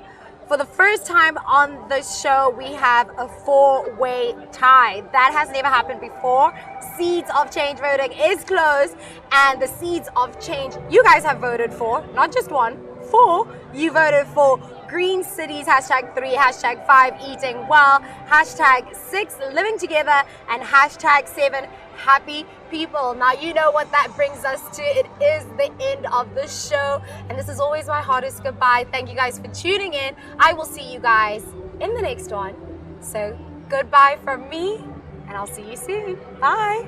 for the first time on the show, we have a 4-way tie. That has never happened before. Seeds of Change voting is closed, and the Seeds of Change you guys have voted for, not just 1, 4, you voted for Green Cities, #3, #5, eating well, #6, living together, and #7, happy people. Now you know what that brings us to. It is the end of the show, and this is always my hardest goodbye. Thank you guys for tuning in. I will see you guys in the next one. So goodbye from me, and I'll see you soon. Bye.